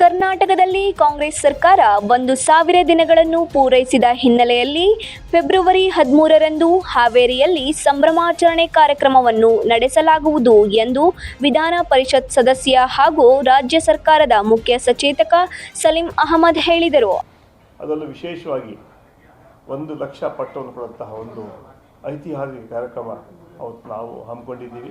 ಕರ್ನಾಟಕದಲ್ಲಿ ಕಾಂಗ್ರೆಸ್ ಸರ್ಕಾರ 1,000 ದಿನಗಳನ್ನು ಪೂರೈಸಿದ ಹಿನ್ನೆಲೆಯಲ್ಲಿ ಫೆಬ್ರವರಿ 13ರಂದು ಹಾವೇರಿಯಲ್ಲಿ ಸಂಭ್ರಮಾಚರಣೆ ಕಾರ್ಯಕ್ರಮವನ್ನು ನಡೆಸಲಾಗುವುದು ಎಂದು ವಿಧಾನ ಪರಿಷತ್ ಸದಸ್ಯ ಹಾಗೂ ರಾಜ್ಯ ಸರ್ಕಾರದ ಮುಖ್ಯ ಸಚೇತಕ ಸಲೀಂ ಅಹಮದ್ ಹೇಳಿದರು. ಅದರಲ್ಲೂ ವಿಶೇಷವಾಗಿ 1 ಲಕ್ಷ ಪಟ್ಟವನ್ನು ಕೊಡುವಂತಹ ಒಂದು ಐತಿಹಾಸಿಕ ಕಾರ್ಯಕ್ರಮ ಅವತ್ತು ನಾವು ಹಮ್ಮಿಕೊಂಡಿದ್ದೀವಿ.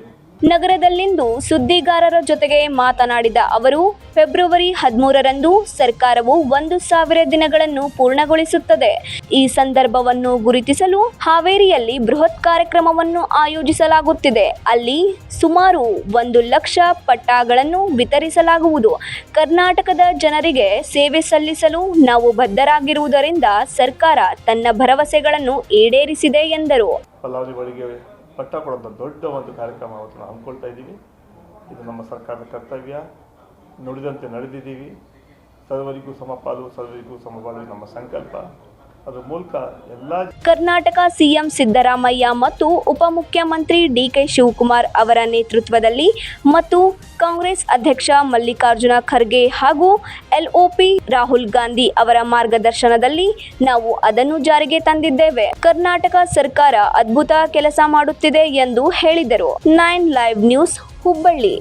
ನಗರದಲ್ಲಿಂದು ಸುದ್ದಿಗಾರರ ಜೊತೆಗೆ ಮಾತನಾಡಿದ ಅವರು, ಫೆಬ್ರವರಿ 13ರಂದು ಸರ್ಕಾರವು 1,000 ದಿನಗಳನ್ನು ಪೂರ್ಣಗೊಳಿಸುತ್ತದೆ. ಈ ಸಂದರ್ಭವನ್ನು ಗುರುತಿಸಲು ಹಾವೇರಿಯಲ್ಲಿ ಬೃಹತ್ ಕಾರ್ಯಕ್ರಮವನ್ನು ಆಯೋಜಿಸಲಾಗುತ್ತಿದೆ. ಅಲ್ಲಿ ಸುಮಾರು 1 ಲಕ್ಷ ಪಟ್ಟಾಗಳನ್ನು ವಿತರಿಸಲಾಗುವುದು. ಕರ್ನಾಟಕದ ಜನರಿಗೆ ಸೇವೆ ಸಲ್ಲಿಸಲು ನಾವು ಬದ್ಧರಾಗಿರುವುದರಿಂದ ಸರ್ಕಾರ ತನ್ನ ಭರವಸೆಗಳನ್ನು ಈಡೇರಿಸಿದೆ ಎಂದರು. ಪಟ್ಟ ಕೊಡುವಂಥ ದೊಡ್ಡ ಒಂದು ಕಾರ್ಯಕ್ರಮ ಅವತ್ತು ನಾವು ಹಮ್ಮಿಕೊಳ್ತಾ ಇದ್ದೀವಿ. ಇದು ನಮ್ಮ ಸರ್ಕಾರದ ಕರ್ತವ್ಯ. ನುಡಿದಂತೆ ನಡೆದಿದ್ದೀವಿ. ಸರ್ವರಿಗೂ ಸಮಪಾಲು, ಸರ್ವರಿಗೂ ಸಮಬಾಳು ನಮ್ಮ ಸಂಕಲ್ಪ. ಅದರ ಮೂಲಕ ಕರ್ನಾಟಕ ಸಿಎಂ ಸಿದ್ದರಾಮಯ್ಯ ಮತ್ತು ಉಪಮುಖ್ಯಮಂತ್ರಿ ಡಿಕೆ ಶಿವಕುಮಾರ್ ಅವರ ನೇತೃತ್ವದಲ್ಲಿ ಮತ್ತು ಕಾಂಗ್ರೆಸ್ ಅಧ್ಯಕ್ಷ ಮಲ್ಲಿಕಾರ್ಜುನ ಖರ್ಗೆ ಹಾಗೂ ಎಲ್ಒಪಿ ರಾಹುಲ್ ಗಾಂಧಿ ಅವರ ಮಾರ್ಗದರ್ಶನದಲ್ಲಿ ನಾವು ಅದನ್ನು ಜಾರಿಗೆ ತಂದಿದ್ದೇವೆ. ಕರ್ನಾಟಕ ಸರ್ಕಾರ ಅದ್ಭುತ ಕೆಲಸ ಮಾಡುತ್ತಿದೆ ಎಂದು ಹೇಳಿದರು. 9 ಲೈವ್ ನ್ಯೂಸ್, ಹುಬ್ಬಳ್ಳಿ.